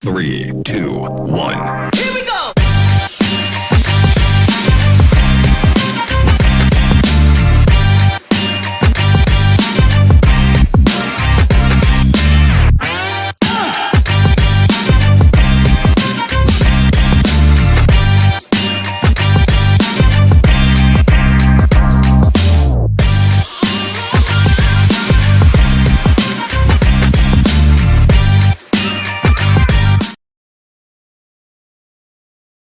3, 2, 1. Here we go!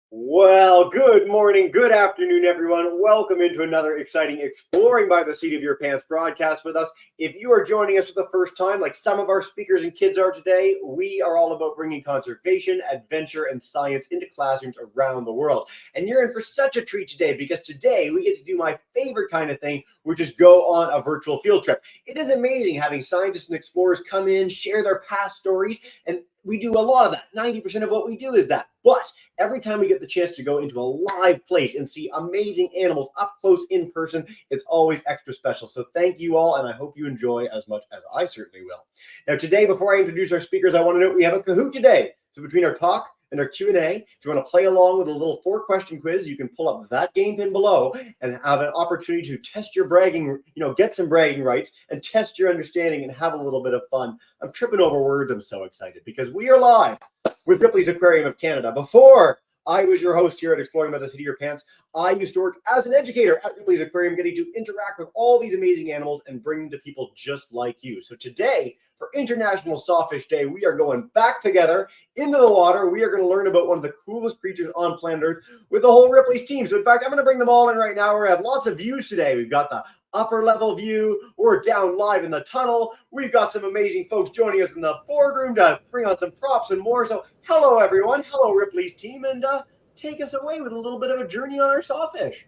Well, good morning, good afternoon, everyone. Welcome into another exciting Exploring by the Seat of Your Pants broadcast with us. If you are joining us for the first time, like some of our speakers and kids are today, we are all about bringing conservation, adventure, and science into classrooms around the world. And you're in for such a treat today because today we get to do my favorite kind of thing, which is go on a virtual field trip. It is amazing having scientists and explorers come in, share their past stories, and we do a lot of that. 90% of what we do is that. But every time we get the chance to go into a live place and see amazing animals up close in person, it's always extra special. So thank you all, and I hope you enjoy as much as I certainly will. Now today, before I introduce our speakers, I want to note we have a Kahoot today. So between our talk and our Q&A, if you want to play along with a little 4-question quiz, you can pull up that game pin below and have an opportunity to test your bragging, get some bragging rights and test your understanding and have a little bit of fun. I'm tripping over words. I'm so excited because we are live with Ripley's Aquarium of Canada. Before I was your host here at Exploring by the Seat of Your Pants, I used to work as an educator at Ripley's Aquarium, getting to interact with all these amazing animals and bring them to people just like you. So today, for International Sawfish Day, we are going back together into the water. We are going to learn about one of the coolest creatures on planet Earth with the whole Ripley's team. So in fact, I'm going to bring them all in right now. We're going to have lots of views today. We've got the upper level view. We're down live in the tunnel. We've got some amazing folks joining us in the boardroom to bring on some props and more. So hello, everyone. Hello, Ripley's team. And take us away with a little bit of a journey on our sawfish.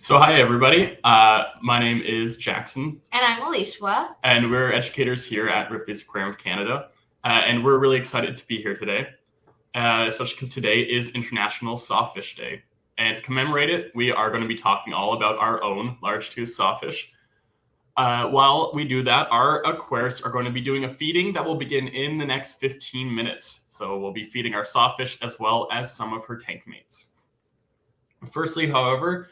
So hi, everybody. My name is Jackson. And I'm Alishwa. And we're educators here at Ripley's Aquarium of Canada. And we're really excited to be here today, especially because today is International Sawfish Day. And to commemorate it, we are going to be talking all about our own large-toothed sawfish. While we do that, our aquarists are going to be doing a feeding that will begin in the next 15 minutes. So we'll be feeding our sawfish as well as some of her tank mates. Firstly, however,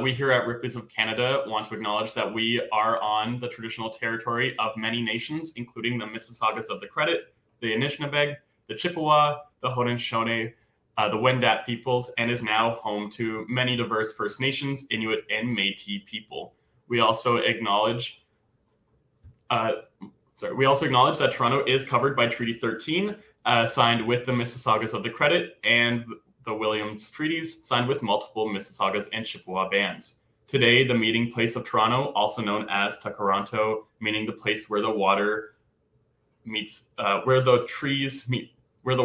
we here at Ripley's of Canada want to acknowledge that we are on the traditional territory of many nations, including the Mississaugas of the Credit, the Anishinaabe, the Chippewa, the Haudenosaunee, the Wendat peoples, and is now home to many diverse First Nations, Inuit, and Métis people. We also acknowledge that Toronto is covered by Treaty 13, signed with the Mississaugas of the Credit, and the Williams Treaties, signed with multiple Mississaugas and Chippewa bands. Today, the meeting place of Toronto, also known as Takaranto, meaning the place where the water meets, where the trees meet, where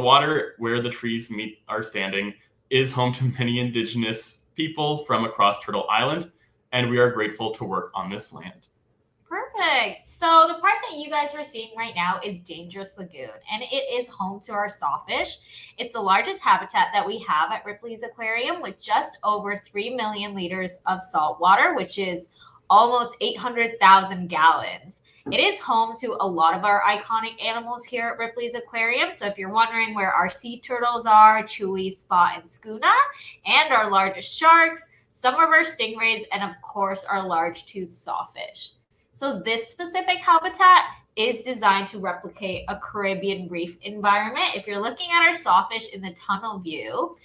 the trees meet are standing, is home to many Indigenous people from across Turtle Island, and we are grateful to work on this land. Perfect. So the part that you guys are seeing right now is Dangerous Lagoon, and it is home to our sawfish. It's the largest habitat that we have at Ripley's Aquarium, with just over 3 million liters of salt water, which is almost 800,000 gallons. It is home to a lot of our iconic animals here at Ripley's Aquarium. So if you're wondering where our sea turtles are, Chewy, Spot, and Schooner, and our largest sharks, some of our stingrays, and of course our large-toothed sawfish. So this specific habitat is designed to replicate a Caribbean reef environment. If you're looking at our sawfish in the tunnel view,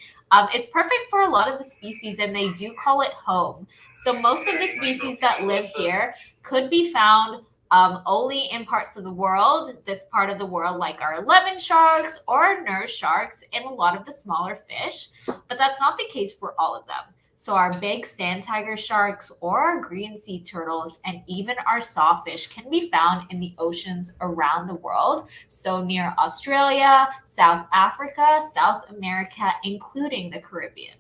it's perfect for a lot of the species, and they do call it home. So most of the species that live here could be found only in parts of the world, this part of the world, like our lemon sharks or nurse sharks and a lot of the smaller fish, but that's not the case for all of them. So our big sand tiger sharks or our green sea turtles and even our sawfish can be found in the oceans around the world. So near Australia, South Africa, South America, including the Caribbean.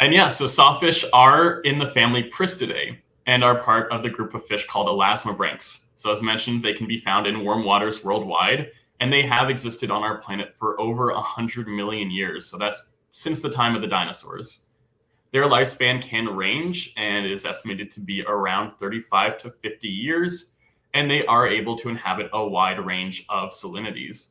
And yeah, so sawfish are in the family Pristidae and are part of the group of fish called elasmobranchs. So as mentioned, they can be found in warm waters worldwide, and they have existed on our planet for over 100 million years. So that's since the time of the dinosaurs. Their lifespan can range and is estimated to be around 35 to 50 years. and they are able to inhabit a wide range of salinities.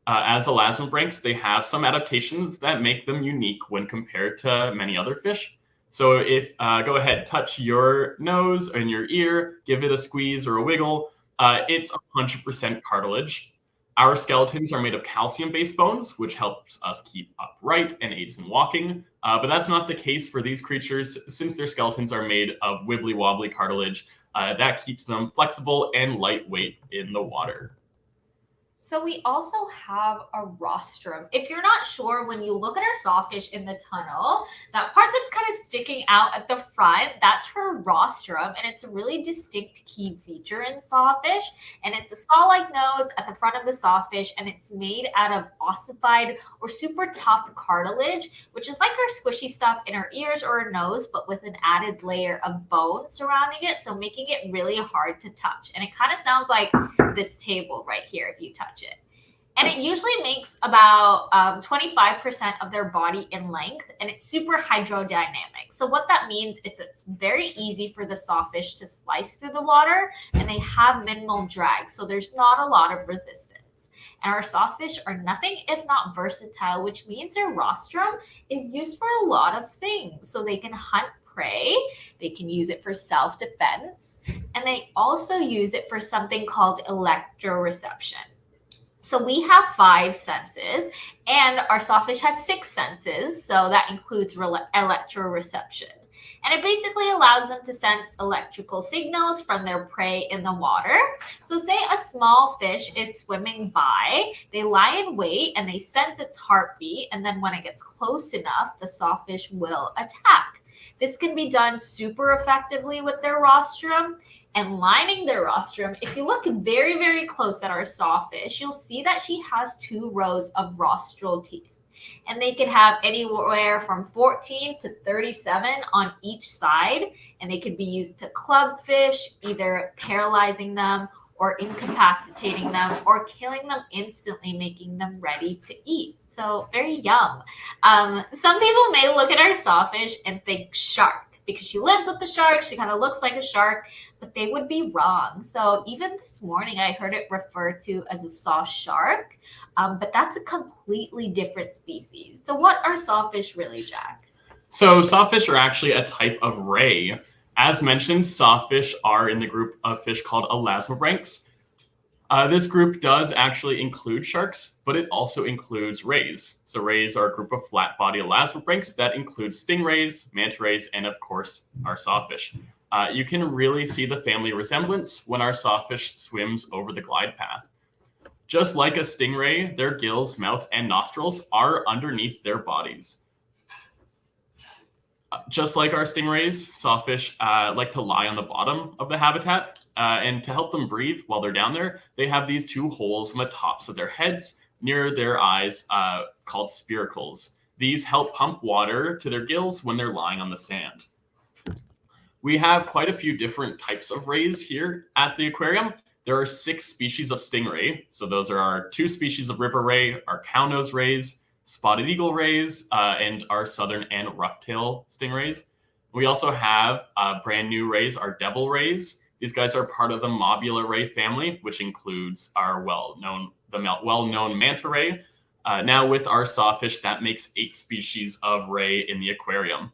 As elasmobranchs, they have some adaptations that make them unique when compared to many other fish. So if go ahead, touch your nose and your ear, give it a squeeze or a wiggle. It's 100% cartilage. Our skeletons are made of calcium-based bones, which helps us keep upright and aids in walking. But that's not the case for these creatures, since their skeletons are made of wibbly-wobbly cartilage that keeps them flexible and lightweight in the water. So we also have a rostrum. If you're not sure, when you look at our sawfish in the tunnel, that part that's kind of sticking out at the front, that's her rostrum, and it's a really distinct key feature in sawfish. And it's a saw-like nose at the front of the sawfish, and it's made out of ossified or super tough cartilage, which is like our squishy stuff in our ears or our nose, but with an added layer of bone surrounding it, so making it really hard to touch. And it kind of sounds like this table right here if you touch it. And it usually makes about 25% of their body in length, and it's super hydrodynamic. So what that means is it's very easy for the sawfish to slice through the water, and they have minimal drag, so there's not a lot of resistance. And our sawfish are nothing if not versatile, which means their rostrum is used for a lot of things. So they can hunt prey, they can use it for self-defense, and they also use it for something called electroreception. So we have 5 senses, and our sawfish has 6 senses, so that includes electroreception. And it basically allows them to sense electrical signals from their prey in the water. So say a small fish is swimming by, they lie in wait and they sense its heartbeat, and then when it gets close enough, the sawfish will attack. This can be done super effectively with their rostrum. And lining their rostrum, if you look very, very close at our sawfish, you'll see that she has 2 rows of rostral teeth. And they can have anywhere from 14 to 37 on each side. And they can be used to club fish, either paralyzing them or incapacitating them or killing them instantly, making them ready to eat. So very yum. Some people may look at our sawfish and think shark, because she lives with the sharks, she kind of looks like a shark, but they would be wrong. So even this morning, I heard it referred to as a saw shark, but that's a completely different species. So what are sawfish really, Jack? So sawfish are actually a type of ray. As mentioned, sawfish are in the group of fish called elasmobranchs. This group does actually include sharks, but it also includes rays. So rays are a group of flat-body elasmobranchs that includes stingrays, manta rays, and of course, our sawfish. You can really see the family resemblance when our sawfish swims over the glide path. Just like a stingray, their gills, mouth, and nostrils are underneath their bodies. Just like our stingrays, sawfish like to lie on the bottom of the habitat. And to help them breathe while they're down there, they have these 2 holes on the tops of their heads near their eyes called spiracles. These help pump water to their gills when they're lying on the sand. We have quite a few different types of rays here at the aquarium. There are 6 species of stingray. So those are our 2 species of river ray, our cownose rays, spotted eagle rays, and our southern and rough-tail stingrays. We also have brand new rays, our devil rays. These guys are part of the Mobula ray family, which includes our well-known manta ray. Now with our sawfish, that makes 8 species of ray in the aquarium.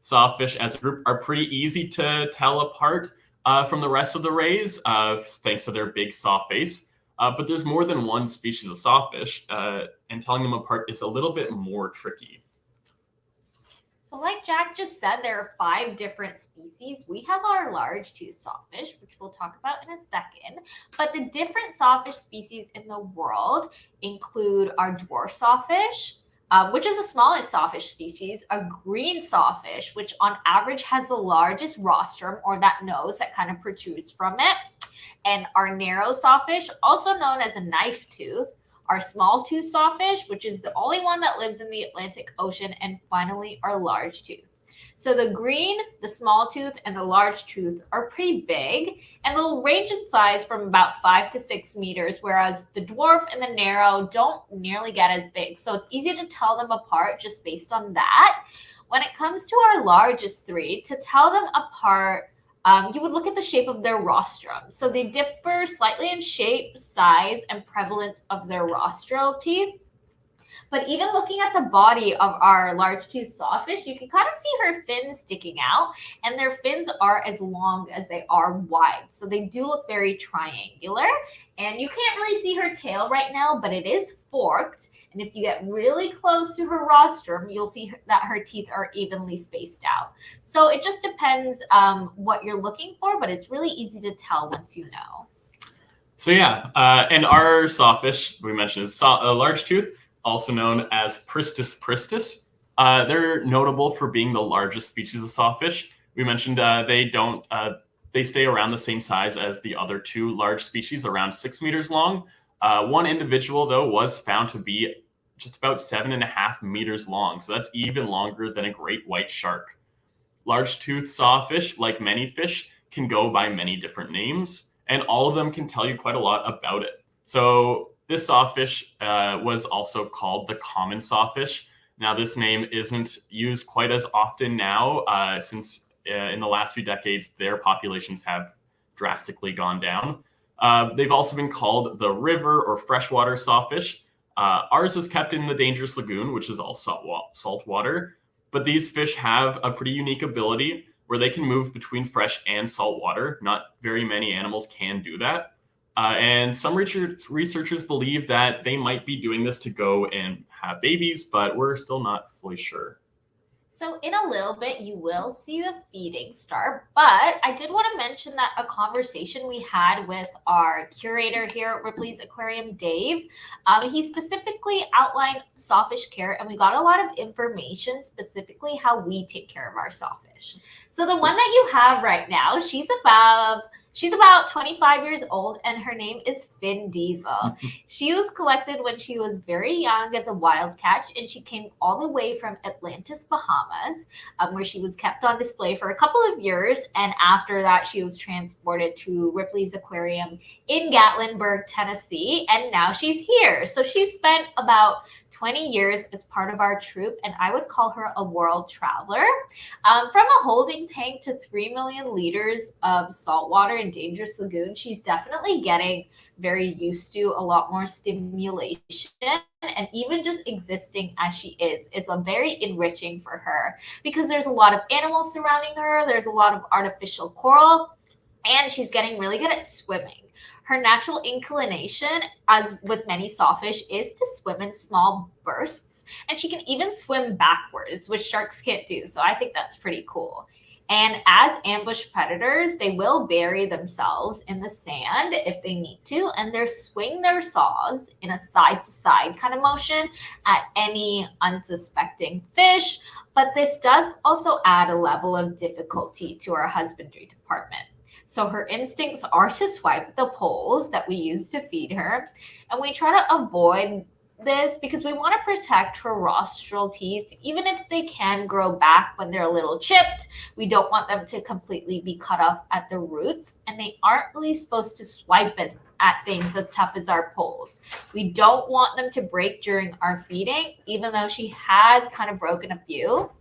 Sawfish as a group are pretty easy to tell apart from the rest of the rays, thanks to their big saw face. But there's more than 1 species of sawfish, and telling them apart is a little bit more tricky. So like Jack just said, there are 5 different species. We have our large tooth sawfish, which we'll talk about in a second. But the different sawfish species in the world include our dwarf sawfish, which is the smallest sawfish species, a green sawfish, which on average has the largest rostrum, or that nose that kind of protrudes from it, and our narrow sawfish, also known as a knife tooth, our small tooth sawfish, which is the only one that lives in the Atlantic Ocean, and finally our large tooth. So the green, the small tooth, and the large tooth are pretty big, and they'll range in size from about 5 to 6 meters, whereas the dwarf and the narrow don't nearly get as big. So it's easy to tell them apart just based on that. When it comes to our largest 3, to tell them apart, you would look at the shape of their rostrum. So they differ slightly in shape, size, and prevalence of their rostral teeth. But even looking at the body of our large-toothed sawfish, you can kind of see her fins sticking out, and their fins are as long as they are wide. So they do look very triangular, and you can't really see her tail right now, but it is forked. And if you get really close to her rostrum, you'll see that her teeth are evenly spaced out. So it just depends what you're looking for, but it's really easy to tell once you know. So yeah, and our sawfish, we mentioned, is a large tooth, also known as Pristis pristis. They're notable for being the largest species of sawfish. We mentioned they stay around the same size as the other two large species, around 6 meters long. One individual, though, was found to be just about 7.5 meters long. So that's even longer than a great white shark. Large-toothed sawfish, like many fish, can go by many different names, and all of them can tell you quite a lot about it. So this sawfish was also called the common sawfish. Now, this name isn't used quite as often now since in the last few decades, their populations have drastically gone down. They've also been called the river or freshwater sawfish. Ours is kept in the dangerous lagoon, which is all salt water. But these fish have a pretty unique ability where they can move between fresh and salt water. Not very many animals can do that. And some researchers believe that they might be doing this to go and have babies, but we're still not fully sure. So in a little bit, you will see the feeding start, but I did want to mention that a conversation we had with our curator here at Ripley's Aquarium, Dave, he specifically outlined sawfish care, and we got a lot of information, specifically how we take care of our sawfish. So the one that you have right now, she's about 25 years old, and her name is Fin Diesel. She was collected when she was very young as a wild catch, and she came all the way from Atlantis, Bahamas, where she was kept on display for a couple of years. And after that, she was transported to Ripley's Aquarium in Gatlinburg, Tennessee, and now she's here. So she spent about 20 years as part of our troop, and I would call her a world traveler. From a holding tank to 3 million liters of salt water in dangerous lagoon, she's definitely getting very used to a lot more stimulation, and even just existing as she is a very enriching for her because there's a lot of animals surrounding her, there's a lot of artificial coral, and she's getting really good at swimming. Her natural inclination, as with many sawfish, is to swim in small bursts, and she can even swim backwards, which sharks can't do. So I think that's pretty cool. And as ambush predators, they will bury themselves in the sand if they need to, and they swing their saws in a side-to-side kind of motion at any unsuspecting fish. But this does also add a level of difficulty to our husbandry department. So her instincts are to swipe the poles that we use to feed her. And we try to avoid this because we want to protect her rostral teeth. Even if they can grow back when they're a little chipped, we don't want them to completely be cut off at the roots. And they aren't really supposed to swipe at things as tough as our poles. We don't want them to break during our feeding, even though she has kind of broken a few.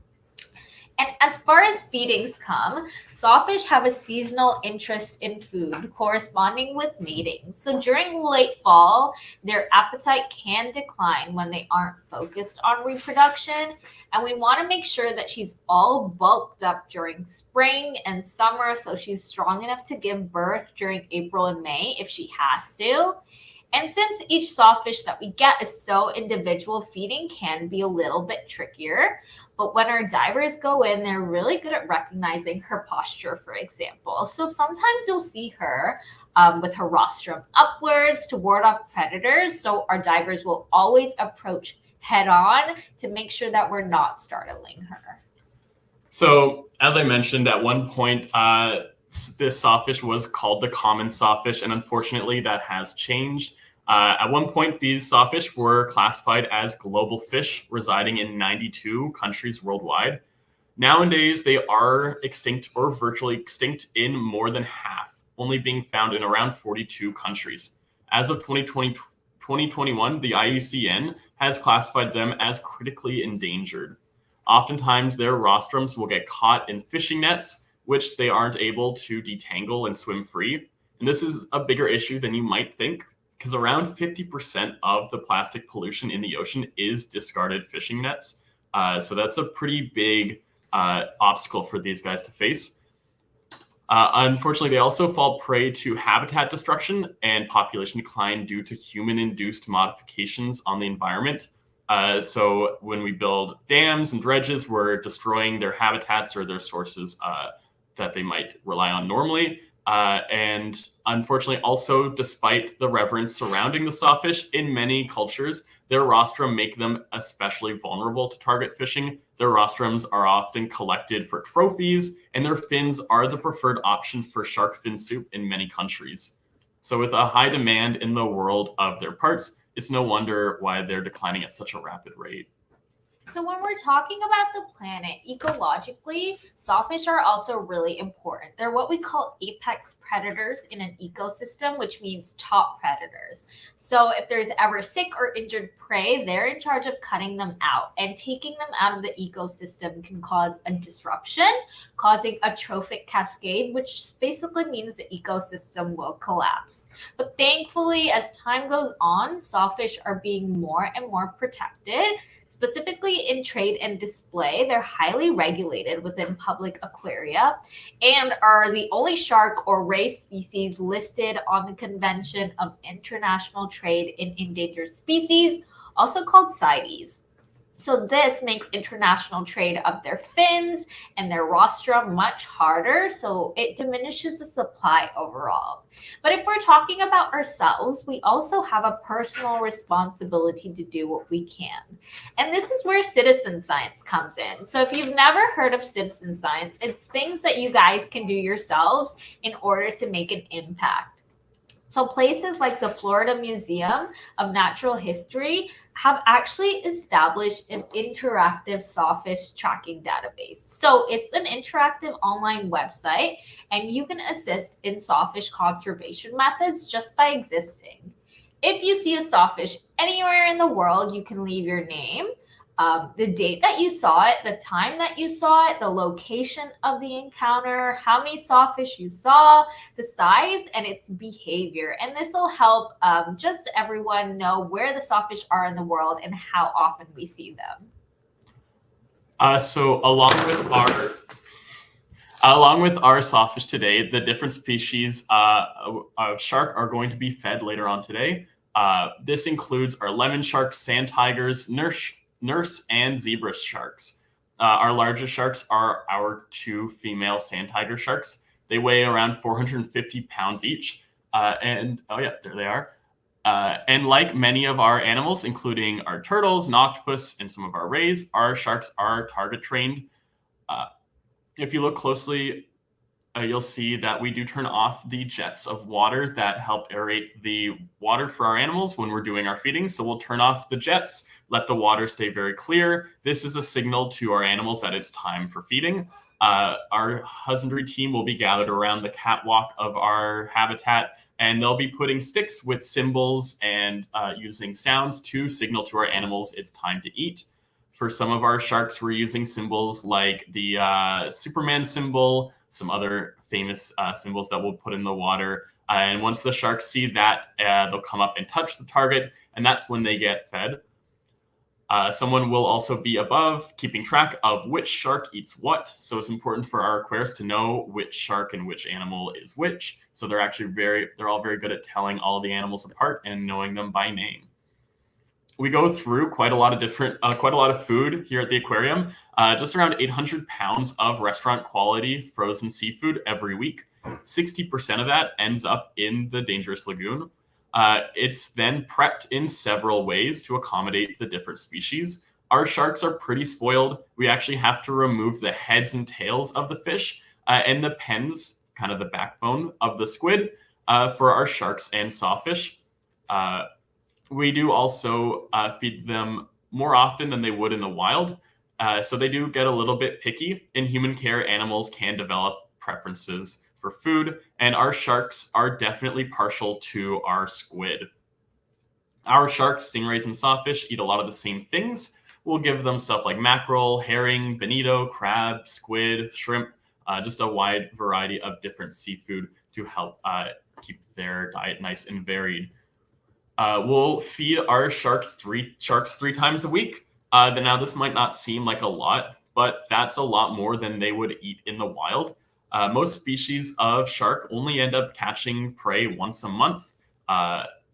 And as far as feedings come, sawfish have a seasonal interest in food corresponding with mating. So during late fall, their appetite can decline when they aren't focused on reproduction. And we want to make sure that she's all bulked up during spring and summer, so she's strong enough to give birth during April and May if she has to. And since each sawfish that we get is so individual, feeding can be a little bit trickier. But when our divers go in, they're really good at recognizing her posture, for example. So sometimes you'll see her with her rostrum upwards to ward off predators. So our divers will always approach head on to make sure that we're not startling her. So as I mentioned, at one point, this sawfish was called the common sawfish, and unfortunately that has changed. At one point, these sawfish were classified as global fish residing in 92 countries worldwide. Nowadays, they are extinct or virtually extinct in more than half, only being found in around 42 countries. As of 2021, the IUCN has classified them as critically endangered. Oftentimes, their rostrums will get caught in fishing nets, which they aren't able to detangle and swim free. And this is a bigger issue than you might think, because around 50% of the plastic pollution in the ocean is discarded fishing nets. So that's a pretty big obstacle for these guys to face. Unfortunately, they also fall prey to habitat destruction and population decline due to human-induced modifications on the environment. So when we build dams and dredges, we're destroying their habitats or their sources that they might rely on normally. And unfortunately, also, despite the reverence surrounding the sawfish, in many cultures, their rostrum make them especially vulnerable to target fishing. Their rostrums are often collected for trophies, and their fins are the preferred option for shark fin soup in many countries. So with a high demand in the world of their parts, it's no wonder why they're declining at such a rapid rate. So when we're talking about the planet, ecologically, sawfish are also really important. They're what we call apex predators in an ecosystem, which means top predators. So if there's ever sick or injured prey, they're in charge of cutting them out, and taking them out of the ecosystem can cause a disruption, causing a trophic cascade, which basically means the ecosystem will collapse. But thankfully, as time goes on, sawfish are being more and more protected. Specifically in trade and display, they're highly regulated within public aquaria and are the only shark or ray species listed on the Convention of International Trade in Endangered Species, also called CITES. So this makes international trade of their fins and their rostrum much harder, so it diminishes the supply overall. But if we're talking about ourselves, we also have a personal responsibility to do what we can. And this is where citizen science comes in. So if you've never heard of citizen science, it's things that you guys can do yourselves in order to make an impact. So places like the Florida Museum of Natural History have actually established an interactive sawfish tracking database. So it's an interactive online website, and you can assist in sawfish conservation methods just by existing. If you see a sawfish anywhere in the world, you can leave your name, the date that you saw it, the time that you saw it, the location of the encounter, how many sawfish you saw, the size, and its behavior. And this will help just everyone know where the sawfish are in the world and how often we see them. So along with our sawfish today, the different species of shark are going to be fed later on today. This includes our lemon sharks, sand tigers, nurse and zebra sharks. Our largest sharks are our two female sand tiger sharks. They weigh around 450 pounds each. And oh yeah, there they are. And like many of our animals, including our turtles, and octopus, and some of our rays, our sharks are target trained. If you look closely, you'll see that we do turn off the jets of water that help aerate the water for our animals when we're doing our feeding. So we'll turn off the jets, let the water stay very clear. This is a signal to our animals that it's time for feeding. Our husbandry team will be gathered around the catwalk of our habitat, and they'll be putting sticks with symbols and using sounds to signal to our animals it's time to eat. For some of our sharks, we're using symbols like the Superman symbol, some other famous symbols that we'll put in the water. And once the sharks see that, they'll come up and touch the target, and that's when they get fed. Someone will also be above keeping track of which shark eats what. So it's important for our aquarists to know which shark and which animal is which. So they're all very good at telling all the animals apart and knowing them by name. We go through quite a lot of food here at the aquarium, just around 800 pounds of restaurant quality frozen seafood every week. 60% of that ends up in the dangerous lagoon. It's then prepped in several ways to accommodate the different species. Our sharks are pretty spoiled. We actually have to remove the heads and tails of the fish and the pens, kind of the backbone of the squid, for our sharks and sawfish. We do also feed them more often than they would in the wild. So they do get a little bit picky. In human care, animals can develop preferences for food, and our sharks are definitely partial to our squid. Our sharks, stingrays, and sawfish eat a lot of the same things. We'll give them stuff like mackerel, herring, bonito, crab, squid, shrimp, just a wide variety of different seafood to help keep their diet nice and varied. We'll feed our sharks three times a week. Now, this might not seem like a lot, but that's a lot more than they would eat in the wild. Most species of shark only end up catching prey once a month.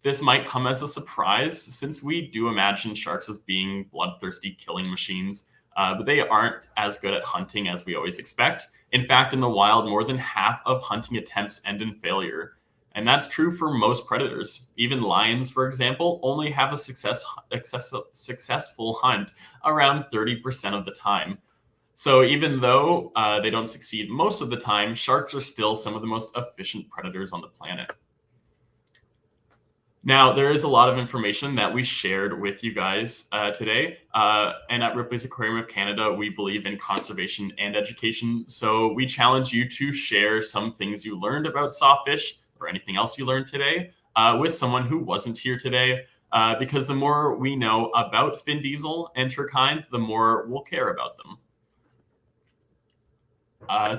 This might come as a surprise since we do imagine sharks as being bloodthirsty killing machines, but they aren't as good at hunting as we always expect. In fact, in the wild, more than half of hunting attempts end in failure. And that's true for most predators. Even lions, for example, only have a successful hunt around 30% of the time. So even though they don't succeed most of the time, sharks are still some of the most efficient predators on the planet. Now, there is a lot of information that we shared with you guys today. And at Ripley's Aquarium of Canada, we believe in conservation and education. So we challenge you to share some things you learned about sawfish or anything else you learned today with someone who wasn't here today. Because the more we know about fin diesel and her kind, the more we'll care about them.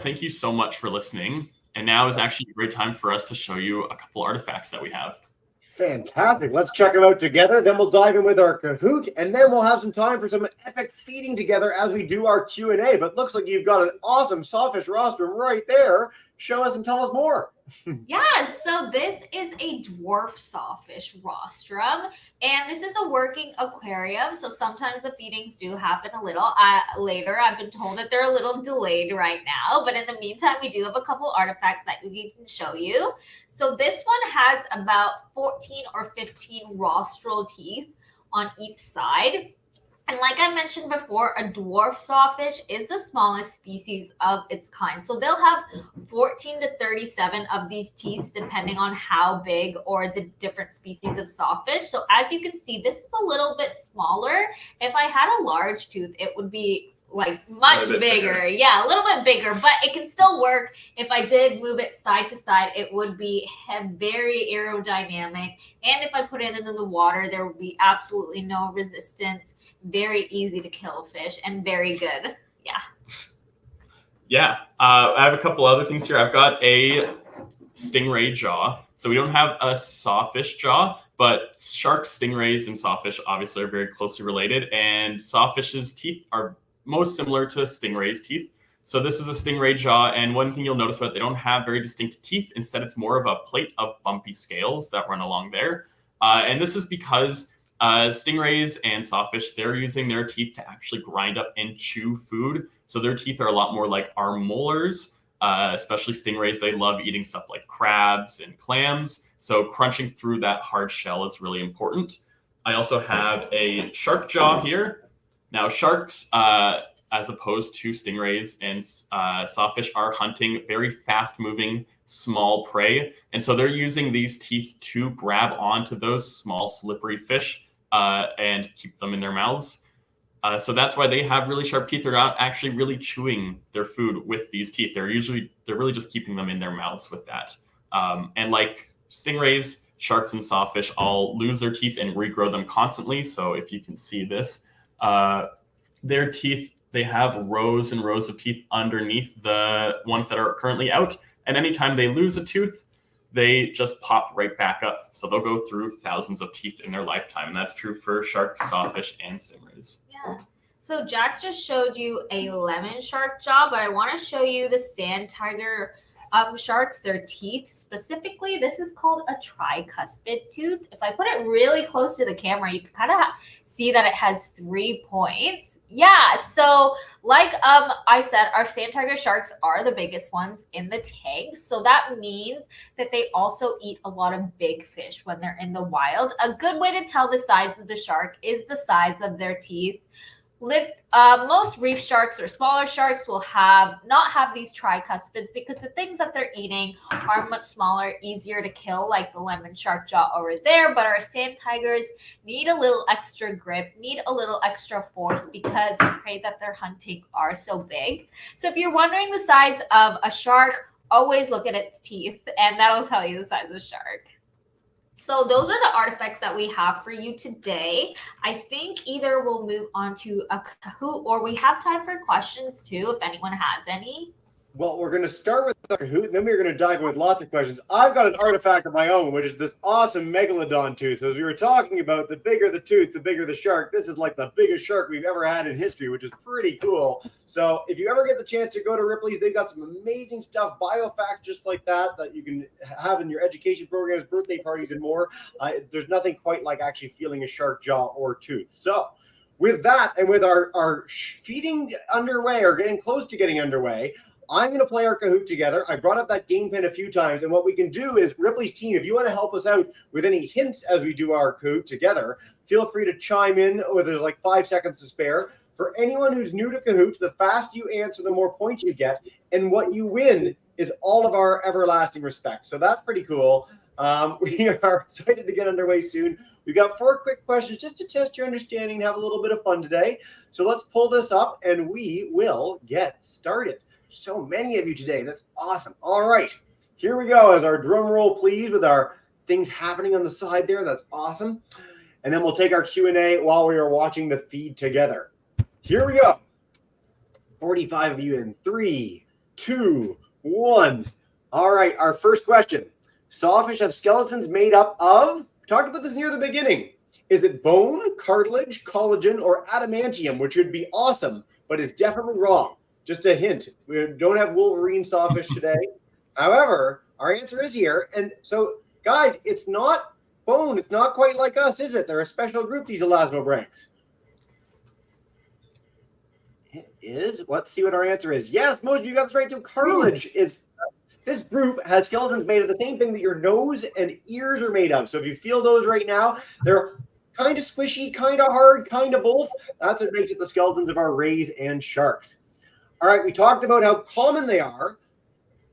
Thank you so much for listening. And now is actually a great time for us to show you a couple artifacts that we have. Fantastic. Let's check them out together. Then we'll dive in with our Kahoot, and then we'll have some time for some epic feeding together as we do our Q&A. But looks like you've got an awesome sawfish rostrum right there. Show us and tell us more. Yeah, so this is a dwarf sawfish rostrum, and this is a working aquarium. So sometimes the feedings do happen a little later. I've been told that they're a little delayed right now, but in the meantime, we do have a couple artifacts that we can show you. So this one has about 14 or 15 rostral teeth on each side. And like I mentioned before, a dwarf sawfish is the smallest species of its kind. So they'll have 14 to 37 of these teeth, depending on how big or the different species of sawfish. So as you can see, this is a little bit smaller. If I had a large tooth, it would be like much bigger. Yeah, a little bit bigger, but it can still work. If I did move it side to side, it would be very aerodynamic. And if I put it into the water, there would be absolutely no resistance. Very easy to kill fish and very good. Yeah. I have a couple other things here. I've got a stingray jaw. So we don't have a sawfish jaw, but sharks, stingrays, and sawfish obviously are very closely related. And sawfish's teeth are most similar to stingray's teeth. So this is a stingray jaw. And one thing you'll notice about it, they don't have very distinct teeth. Instead, it's more of a plate of bumpy scales that run along there. And this is because stingrays and sawfish, they're using their teeth to actually grind up and chew food. So their teeth are a lot more like our molars, especially stingrays. They love eating stuff like crabs and clams. So crunching through that hard shell is really important. I also have a shark jaw here. Now sharks, as opposed to stingrays and sawfish, are hunting very fast moving small prey. And so they're using these teeth to grab onto those small slippery fish and keep them in their mouths. So that's why they have really sharp teeth. They're not actually really chewing their food with these teeth. They're really just keeping them in their mouths with that. And like stingrays, sharks and sawfish all lose their teeth and regrow them constantly. So if you can see this, their teeth, they have rows and rows of teeth underneath the ones that are currently out. And anytime they lose a tooth, they just pop right back up. So they'll go through thousands of teeth in their lifetime. And that's true for sharks, sawfish, and stingrays. Yeah. So Jack just showed you a lemon shark jaw, but I want to show you the sand tiger sharks, their teeth. Specifically, this is called a tricuspid tooth. If I put it really close to the camera, you can kind of see that it has 3 points. Yeah, so like I said, our sand tiger sharks are the biggest ones in the tank. So that means that they also eat a lot of big fish when they're in the wild. A good way to tell the size of the shark is the size of their teeth. Most reef sharks or smaller sharks will not have these tricuspids because the things that they're eating are much smaller, easier to kill, like the lemon shark jaw over there. But our sand tigers need a little extra grip, need a little extra force because the prey that they're hunting are so big. So if you're wondering the size of a shark, always look at its teeth, and that'll tell you the size of the shark. So those are the artifacts that we have for you today. I think either we'll move on to a Kahoot or we have time for questions too, if anyone has any. Well, we're going to start with the Kahoot, and then we're going to dive in with lots of questions. I've got an artifact of my own, which is this awesome megalodon tooth. So as we were talking about, the bigger the tooth, the bigger the shark. This is like the biggest shark we've ever had in history, which is pretty cool. So if you ever get the chance to go to Ripley's, they've got some amazing stuff, biofacts just like that you can have in your education programs, birthday parties, and more. There's nothing quite like actually feeling a shark jaw or tooth. So with that, and with our feeding underway, or getting close to getting underway, I'm going to play our Kahoot together. I brought up that game pen a few times, and what we can do is, Ripley's team, if you want to help us out with any hints as we do our Kahoot together, feel free to chime in, or there's like 5 seconds to spare. For anyone who's new to Kahoot, the faster you answer, the more points you get, and what you win is all of our everlasting respect. So that's pretty cool. We are excited to get underway soon. We've got 4 quick questions just to test your understanding and have a little bit of fun today. So let's pull this up, and we will get started. So many of you today. That's awesome. All right, here we go. As our drum roll, please, with our things happening on the side there. That's awesome. And then we'll take our Q&A while we are watching the feed together. Here we go. 45 of you in 3, 2, 1. All right, our first question. Sawfish have skeletons made up of, we talked about this near the beginning. Is it bone, cartilage, collagen, or adamantium, which would be awesome, but is definitely wrong. Just a hint, we don't have Wolverine sawfish today. However, our answer is here. And so, guys, it's not bone. It's not quite like us, is it? They're a special group, these elasmobranchs. It is. Let's see what our answer is. Yes, most of you got this right too. Cartilage is. This group has skeletons made of the same thing that your nose and ears are made of. So if you feel those right now, they're kind of squishy, kind of hard, kind of both. That's what makes it the skeletons of our rays and sharks. All right, we talked about how common they are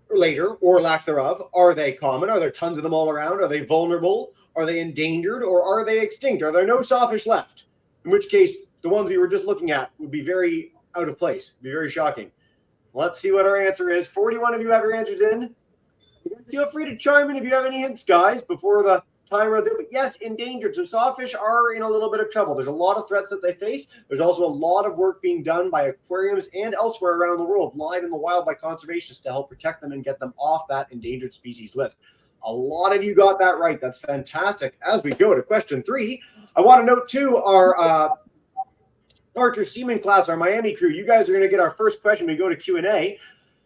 later, or lack thereof. Are they common? Are there tons of them all around? Are they vulnerable? Are they endangered? Or are they extinct? Are there no sawfish left? In which case, the ones we were just looking at would be very out of place, be very shocking. Let's see what our answer is. 41 of you have your answers in. Feel free to chime in if you have any hints, guys, before the time runs out. But yes, endangered. So sawfish are in a little bit of trouble. There's a lot of threats that they face. There's also a lot of work being done by aquariums and elsewhere around the world, live in the wild by conservationists to help protect them and get them off that endangered species list. A lot of you got that right. That's fantastic. As we go to question 3, I want to note too, our Archer Seaman class, our Miami crew, you guys are going to get our first question when we go to Q&A.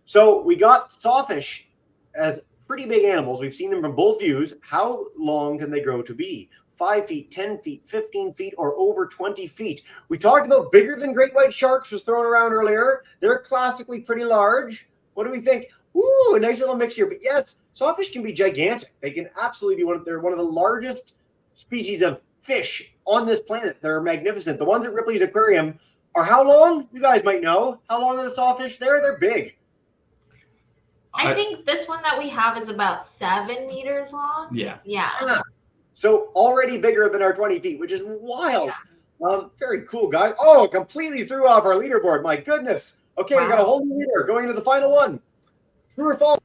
So we got sawfish as pretty big animals. We've seen them from both views. How long can they grow to be? 5 feet, 10 feet, 15 feet, or over 20 feet. We talked about bigger than great white sharks was thrown around earlier. They're classically pretty large. What do we think? Ooh, a nice little mix here. But yes, sawfish can be gigantic. They can absolutely be they're one of the largest species of fish on this planet. They're magnificent. The ones at Ripley's Aquarium are how long? You guys might know. How long are the sawfish there? They're big. I think this one that we have is about 7 meters long. Yeah. So already bigger than our 20 feet, which is wild. Yeah. Very cool, guys. Oh, completely threw off our leaderboard. My goodness. Okay, We got a whole new leader going to the final one. True or false?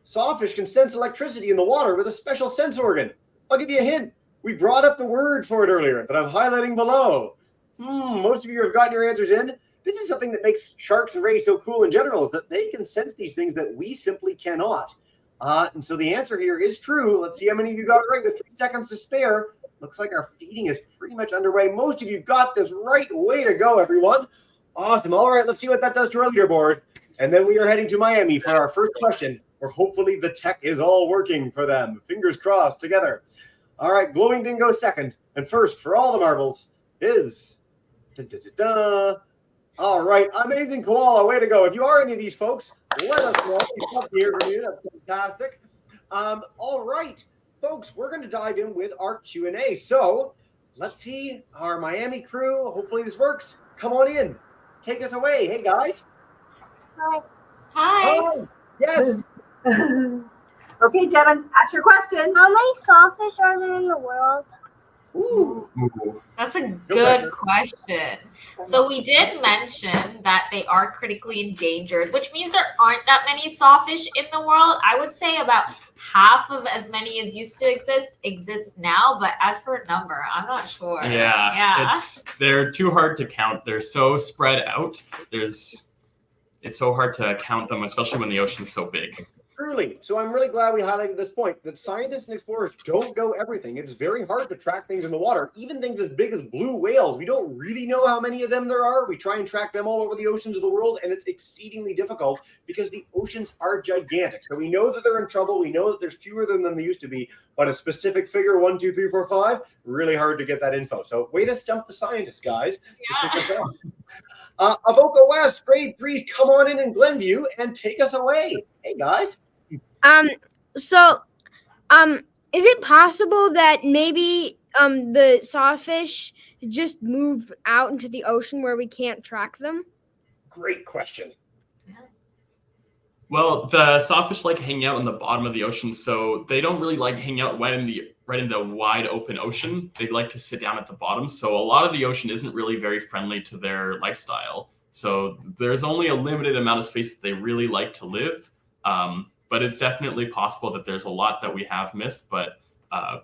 Sawfish can sense electricity in the water with a special sense organ. I'll give you a hint. We brought up the word for it earlier that I'm highlighting below. Most of you have gotten your answers in. This is something that makes sharks and rays so cool in general, is that they can sense these things that we simply cannot. And so the answer here is true. Let's see how many of you got it right with 3 seconds to spare. Looks like our feeding is pretty much underway. Most of you got this right. Way to go, everyone. Awesome. All right, let's see what that does to our leaderboard. And then we are heading to Miami for our first question, where hopefully the tech is all working for them. Fingers crossed together. All right, Glowing Dingo second. And first, for all the marbles, is... All right, Amazing Koala, way to go. If you are any of these folks, let us know. We'd love to hear from you. That's fantastic. All right, folks, we're going to dive in with our Q&A. So let's see our Miami crew. Hopefully this works. Come on in. Take us away. Hey, guys. Hi. Oh, yes. Okay, Devin, ask your question. How many sawfish are there in the world? Ooh. That's a good question. So we did mention that they are critically endangered, which means there aren't that many sawfish in the world. I would say about half of as many as used to exist now. But as for a number, I'm not sure. Yeah. They're too hard to count. They're so spread out. It's it's so hard to count them, especially when the ocean is so big. Truly. So I'm really glad we highlighted this point that scientists and explorers don't go everything. It's very hard to track things in the water, even things as big as blue whales. We don't really know how many of them there are. We try and track them all over the oceans of the world, and it's exceedingly difficult because the oceans are gigantic. So we know that they're in trouble. We know that there's fewer of them than there used to be, but a specific figure, 1, 2, 3, 4, 5, really hard to get that info. So way to stump the scientists, guys. Yeah. To kick us off. Avoca West, grade 3s, come on in Glenview and take us away. Hey, guys. So, is it possible that maybe the sawfish just move out into the ocean where we can't track them? Great question. Well, the sawfish like hanging out in the bottom of the ocean, so they don't really like hanging out right in the wide open ocean. They like to sit down at the bottom. So a lot of the ocean isn't really very friendly to their lifestyle. So there's only a limited amount of space that they really like to live. But it's definitely possible that there's a lot that we have missed, but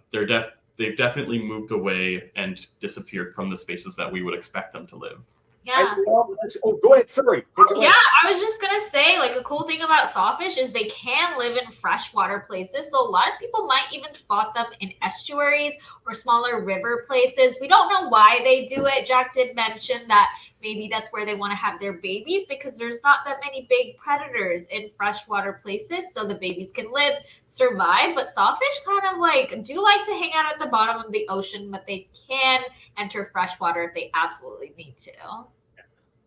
they've definitely moved away and disappeared from the spaces that we would expect them to live. Yeah. Oh, go ahead. Sorry. Yeah, I was just gonna say, like, a cool thing about sawfish is they can live in freshwater places. So a lot of people might even spot them in estuaries or smaller river places. We don't know why they do it. Jack did mention that maybe that's where they want to have their babies because there's not that many big predators in freshwater places, so the babies can live, survive. But sawfish kind of like do like to hang out at the bottom of the ocean, but they can enter freshwater if they absolutely need to.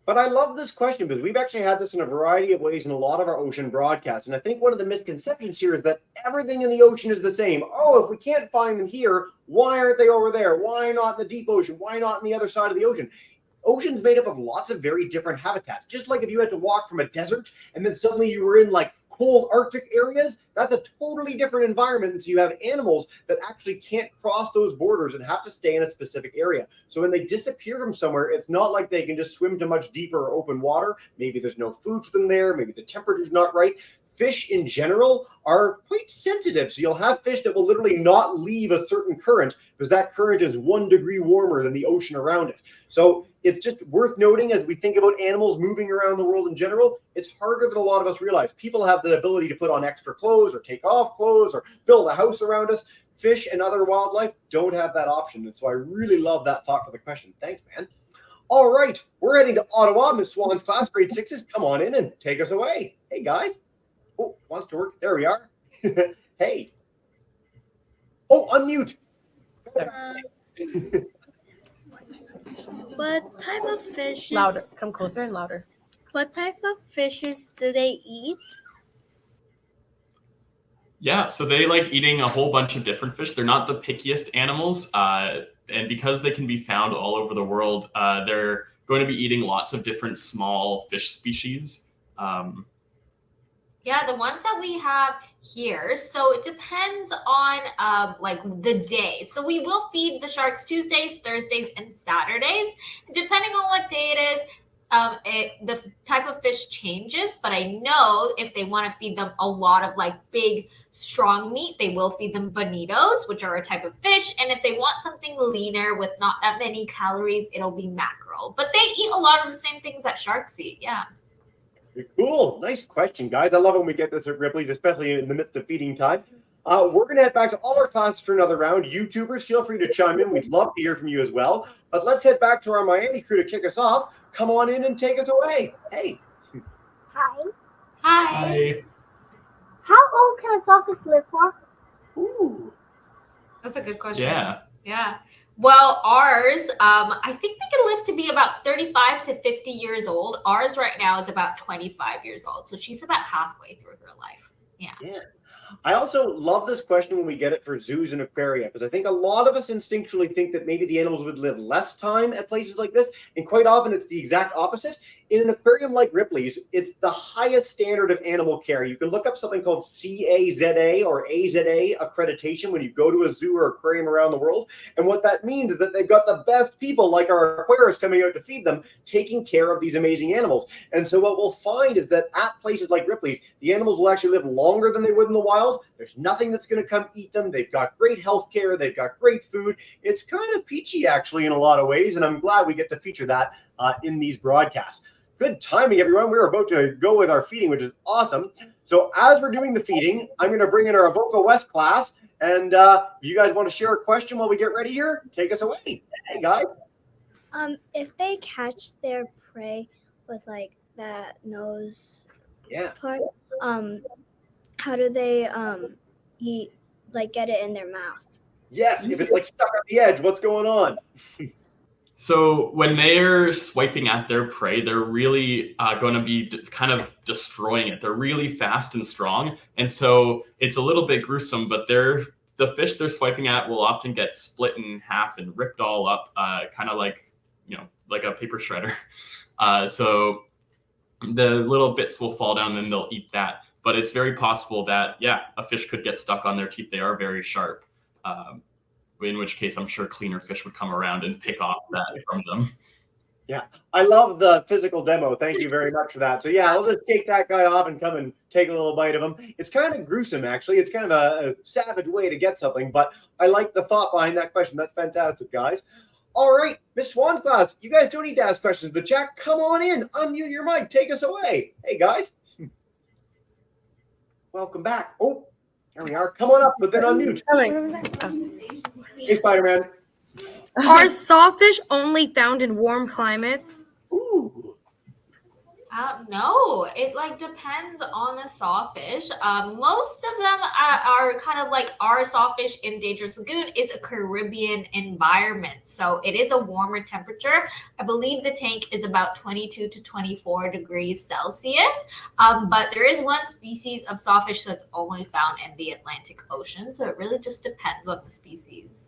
But I love this question because we've actually had this in a variety of ways in a lot of our ocean broadcasts. And I think one of the misconceptions here is that everything in the ocean is the same. Oh, if we can't find them here, why aren't they over there? Why not in the deep ocean? Why not on the other side of the ocean? Ocean's made up of lots of very different habitats. Just like if you had to walk from a desert and then suddenly you were in like cold Arctic areas, that's a totally different environment. And so you have animals that actually can't cross those borders and have to stay in a specific area. So when they disappear from somewhere, it's not like they can just swim to much deeper or open water. Maybe there's no food for them there. Maybe the temperature's not right. Fish in general are quite sensitive. So you'll have fish that will literally not leave a certain current because that current is 1 degree warmer than the ocean around it. So it's just worth noting as we think about animals moving around the world in general, it's harder than a lot of us realize. People have the ability to put on extra clothes or take off clothes or build a house around us. Fish and other wildlife don't have that option. And so I really love that thought for the question. Thanks, man. All right, we're heading to Ottawa. Miss Swan's class, grade 6s, come on in and take us away. Hey, guys. Oh, wants to work. There we are. Hey. Oh, unmute. What type of fishes? Louder. Come closer and louder. What type of fishes do they eat? Yeah, so they like eating a whole bunch of different fish. They're not the pickiest animals, and because they can be found all over the world, they're going to be eating lots of different small fish species. Yeah, the ones that we have here. So it depends on like the day. So we will feed the sharks Tuesdays, Thursdays, and Saturdays. Depending on what day it is, the type of fish changes. But I know if they want to feed them a lot of like big, strong meat, they will feed them bonitos, which are a type of fish. And if they want something leaner with not that many calories, it'll be mackerel. But they eat a lot of the same things that sharks eat. Yeah. Cool. Nice question, guys. I love when we get this at Ripley's, especially in the midst of feeding time. We're going to head back to all our classes for another round. YouTubers, feel free to chime in. We'd love to hear from you as well. But let's head back to our Miami crew to kick us off. Come on in and take us away. Hey. Hi. Hi. How old can a sawfish live for? Ooh. That's a good question. Yeah. Well, ours, I think they can live to be about 35 to 50 years old. Ours right now is about 25 years old. So she's about halfway through her life. Yeah. I also love this question when we get it for zoos and aquaria, because I think a lot of us instinctually think that maybe the animals would live less time at places like this. And quite often it's the exact opposite. In an aquarium like Ripley's, it's the highest standard of animal care. You can look up something called CAZA or AZA accreditation when you go to a zoo or aquarium around the world. And what that means is that they've got the best people like our aquarists coming out to feed them, taking care of these amazing animals. And so what we'll find is that at places like Ripley's, the animals will actually live longer than they would in the wild. There's nothing that's going to come eat them. They've got great health care. They've got great food. It's kind of peachy, actually, in a lot of ways. And I'm glad we get to feature that in these broadcasts. good timing, everyone. We're about to go with our feeding, which is awesome. So as we're doing the feeding, I'm going to bring in our Avoca West class. And if you guys want to share a question while we get ready here, take us away. Hey, guys. If they catch their prey with like that nose part, how do they eat, like get it in their mouth? Yes, if it's like stuck on the edge, what's going on? So when they're swiping at their prey, they're really going to be kind of destroying it. They're really fast and strong. And so it's a little bit gruesome, but the fish they're swiping at will often get split in half and ripped all up, kind of like, like a paper shredder. So the little bits will fall down and then they'll eat that. But it's very possible that, a fish could get stuck on their teeth. They are very sharp. In which case, I'm sure cleaner fish would come around and pick off that from them. Yeah, I love the physical demo. Thank you very much for that. So I'll just take that guy off and come and take a little bite of him. It's kind of gruesome, actually. It's kind of a savage way to get something, but I like the thought behind that question. That's fantastic, guys. All right, Miss Swan's class, you guys don't need to ask questions, but Jack, come on in. Unmute your mic. Take us away. Hey, guys. Welcome back. Oh, there we are. Come on up, but then unmute. Hey, Spider-Man. Are sawfish only found in warm climates? Ooh. No, it depends on the sawfish. Most of them are kind of like our sawfish in Dangerous Lagoon is a Caribbean environment. So it is a warmer temperature. I believe the tank is about 22 to 24 degrees Celsius. But there is one species of sawfish that's only found in the Atlantic Ocean. So it really just depends on the species.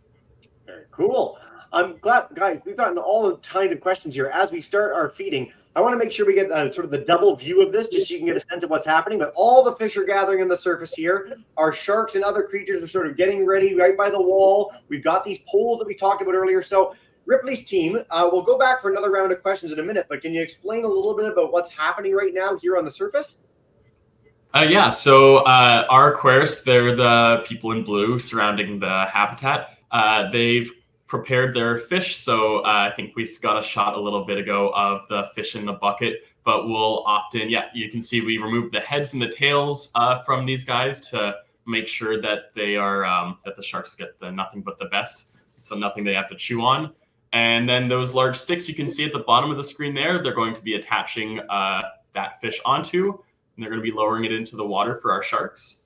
Very cool. I'm glad, guys, we've gotten all kinds of questions here. As we start our feeding, I want to make sure we get sort of the double view of this, just so you can get a sense of what's happening. But all the fish are gathering on the surface here. Our sharks and other creatures are sort of getting ready right by the wall. We've got these poles that we talked about earlier. So Ripley's team, we'll go back for another round of questions in a minute, but can you explain a little bit about what's happening right now here on the surface? So our aquarists, they're the people in blue surrounding the habitat. They've prepared their fish. So I think we got a shot a little bit ago of the fish in the bucket, but we'll often, you can see we remove the heads and the tails from these guys to make sure that they are, that the sharks get the nothing but the best. So nothing they have to chew on. And then those large sticks you can see at the bottom of the screen there, they're going to be attaching that fish onto, and they're going to be lowering it into the water for our sharks.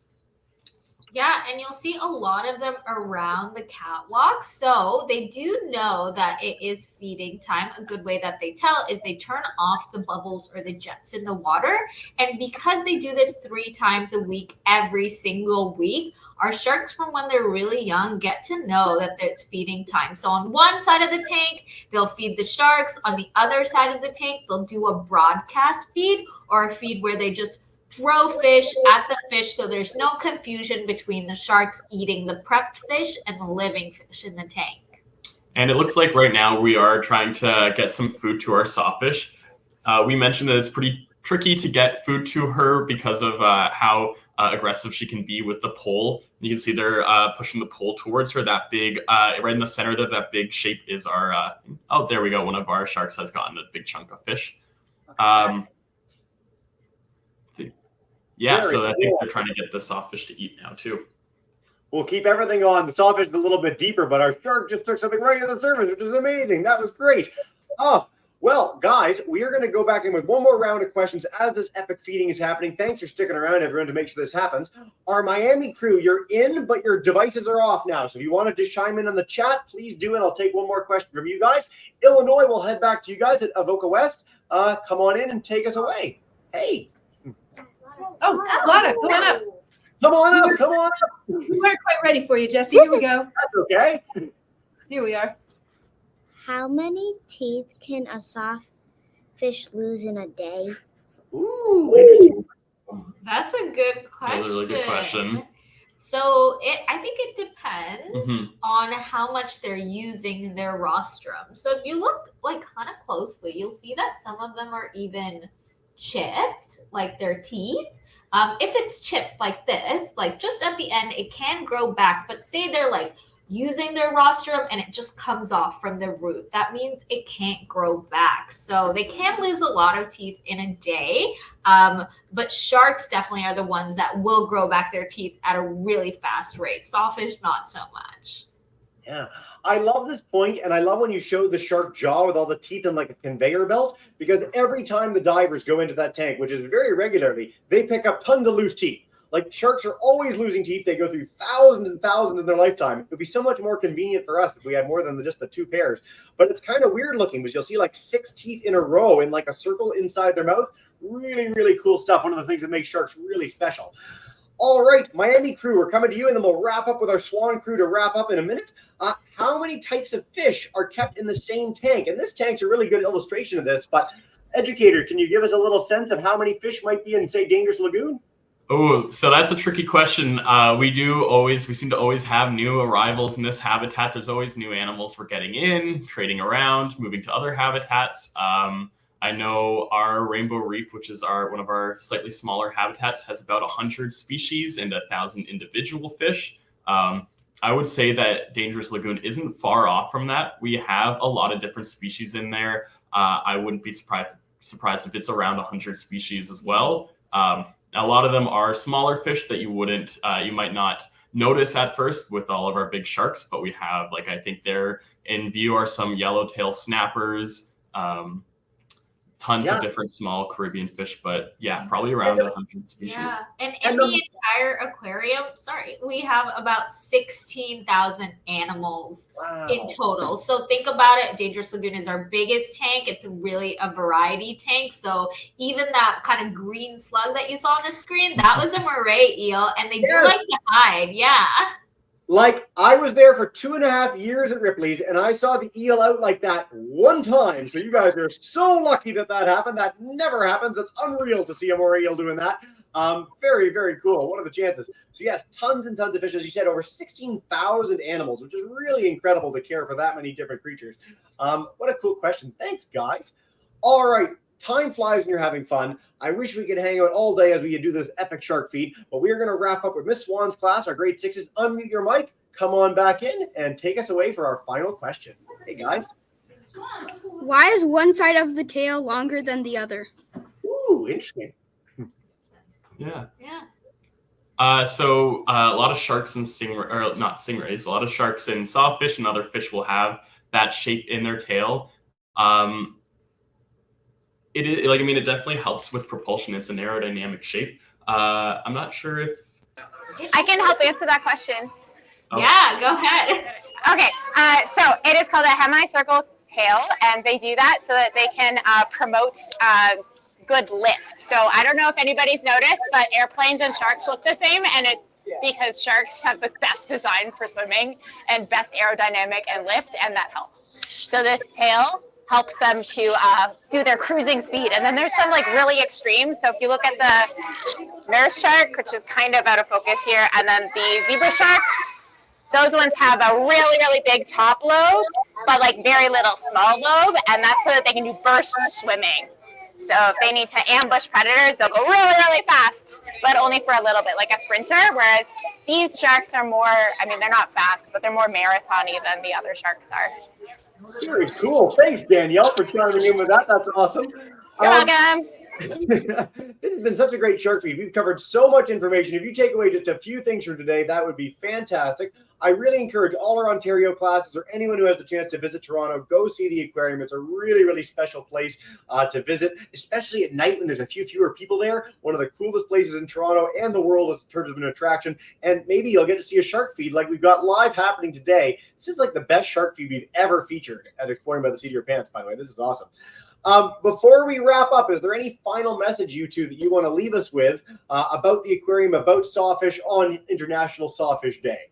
Yeah, and you'll see a lot of them around the catwalk. So they do know that it is feeding time. A good way that they tell is they turn off the bubbles or the jets in the water. And because they do this 3 times a week, every single week, our sharks from when they're really young get to know that it's feeding time. So on one side of the tank, they'll feed the sharks. On the other side of the tank, they'll do a broadcast feed or a feed where they just throw fish at the fish, so there's no confusion between the sharks eating the prepped fish and the living fish in the tank. And it looks like right now we are trying to get some food to our sawfish. We mentioned that it's pretty tricky to get food to her because of how aggressive she can be with the pole. You can see they're pushing the pole towards her. That big, right in the center of that big shape is our, oh, there we go. One of our sharks has gotten a big chunk of fish. So I think they're trying to get the sawfish to eat now too. We'll keep everything on. The sawfish is a little bit deeper, but our shark just took something right to the surface, which is amazing. That was great. Oh, well, guys, we are going to go back in with one more round of questions as this epic feeding is happening. Thanks for sticking around, everyone, to make sure this happens. Our Miami crew, you're in, but your devices are off now. So if you want to just chime in on the chat, please do it. I'll take one more question from you guys. Illinois, we'll head back to you guys at Avoca West. Come on in and take us away. Hey. Oh, Lana, come on up. Come on up. Come on up. We weren't quite ready for you, Jesse. Here we go. That's okay. Here we are. How many teeth can a sawfish lose in a day? Ooh, interesting. That's a good question. That's a really good question. So I think it depends on how much they're using their rostrum. So if you look kind of closely, you'll see that some of them are even chipped, like their teeth. If it's chipped like this, just at the end, it can grow back. But say they're using their rostrum and it just comes off from the root. That means it can't grow back. So they can lose a lot of teeth in a day. But sharks definitely are the ones that will grow back their teeth at a really fast rate. Sawfish, not so much. Yeah, I love this point, and I love when you show the shark jaw with all the teeth in like a conveyor belt, because every time the divers go into that tank, which is very regularly, they pick up tons of loose teeth. Like, sharks are always losing teeth. They go through thousands and thousands in their lifetime. It would be so much more convenient for us if we had more than just the 2 pairs. But it's kind of weird looking, because you'll see like 6 teeth in a row in like a circle inside their mouth. Really, really cool stuff. One of the things that makes sharks really special. All right, Miami crew, we're coming to you, and then we'll wrap up with our Swan crew to wrap up in a minute. How many types of fish are kept in the same tank? And this tank's a really good illustration of this, but educator, can you give us a little sense of how many fish might be in, say, Dangerous Lagoon? Oh, so that's a tricky question. We seem to always have new arrivals in this habitat. There's always new animals we're getting in, trading around, moving to other habitats. I know our Rainbow Reef, which is one of our slightly smaller habitats, has about 100 species and 1,000 individual fish. I would say that Dangerous Lagoon isn't far off from that. We have a lot of different species in there. I wouldn't be surprised if it's around 100 species as well. A lot of them are smaller fish that you might not notice at first with all of our big sharks, but we have, like, I think there in view are some yellowtail snappers, tons of different small Caribbean fish, but yeah, probably around 100 species. Yeah, and in the entire aquarium, we have about 16,000 animals in total. So think about it. Dangerous Lagoon is our biggest tank. It's really a variety tank. So even that kind of green slug that you saw on the screen, that was a moray eel, and they do like to hide. Yeah. Like, I was there for 2.5 years at Ripley's, and I saw the eel out like that one time. So you guys are so lucky that happened. That never happens. It's unreal to see a moray eel doing that. Very, very cool. What are the chances? So yes, tons and tons of fish. As you said, over 16,000 animals, which is really incredible to care for that many different creatures. What a cool question. Thanks, guys. All right. Time flies when you're having fun. I wish we could hang out all day as we do this epic shark feed, but we are going to wrap up with Miss Swan's class, our grade 6s. Unmute your mic, come on back in, and take us away for our final question. Hey, guys. Why is one side of the tail longer than the other? Ooh, interesting. Yeah. So a lot of sharks and not stingrays, a lot of sharks and sawfish and other fish will have that shape in their tail. It definitely helps with propulsion. It's an aerodynamic shape. I'm not sure if I can help answer that question. Oh. Yeah, go ahead. Okay, so it is called a hemicircle tail, and they do that so that they can promote good lift. So I don't know if anybody's noticed, but airplanes and sharks look the same, and it's because sharks have the best design for swimming and best aerodynamic and lift, and that helps. So this tail helps them to do their cruising speed. And then there's some like really extreme. So if you look at the nurse shark, which is kind of out of focus here, and then the zebra shark, those ones have a really, really big top lobe, but like very little small lobe. And that's so that they can do burst swimming. So if they need to ambush predators, they'll go really, really fast, but only for a little bit, like a sprinter. Whereas these sharks are more, they're not fast, but they're more marathon-y than the other sharks are. Very cool. Thanks, Danielle, for chiming in with that. That's awesome. You're welcome. This has been such a great shark feed. We've covered so much information. If you take away just a few things from today, that would be fantastic. I really encourage all our Ontario classes or anyone who has the chance to visit Toronto, go see the aquarium. It's a really, really special place to visit, especially at night when there's a few fewer people there. One of the coolest places in Toronto and the world in terms of an attraction. And maybe you'll get to see a shark feed like we've got live happening today. This is like the best shark feed we've ever featured at Exploring by the Seat of Your Pants, by the way. This is awesome. Before we wrap up, is there any final message, you two, that you want to leave us with about the aquarium, about sawfish on International Sawfish Day?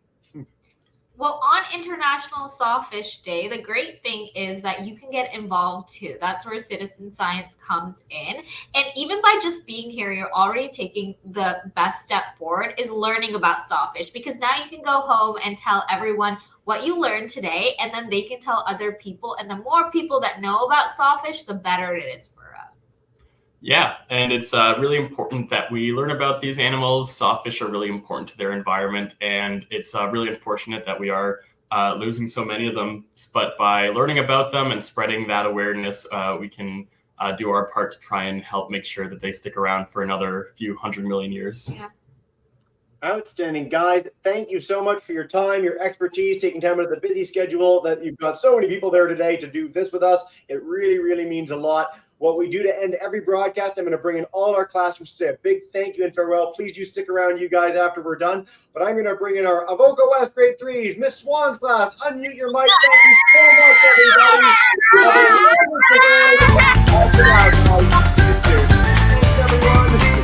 Well, on International Sawfish Day, the great thing is that you can get involved too. That's where citizen science comes in. And even by just being here, you're already taking the best step forward is learning about sawfish, because now you can go home and tell everyone what you learned today, and then they can tell other people. And the more people that know about sawfish, the better it is for us. Yeah, and it's really important that we learn about these animals. Sawfish are really important to their environment, and it's really unfortunate that we are losing so many of them. But by learning about them and spreading that awareness, we can do our part to try and help make sure that they stick around for another few 100 million years. Yeah. Outstanding, guys. Thank you so much for your time, your expertise, taking time out of the busy schedule that you've got so many people there today to do this with us. It really, really means a lot. What we do to end every broadcast, I'm going to bring in all our classrooms to say a big thank you and farewell. Please do stick around, you guys, after we're done. But I'm going to bring in our Avoca West grade 3s, Miss Swan's class. Unmute your mic. Thank you so much, everybody. Have a wonderful day. Thanks, everyone.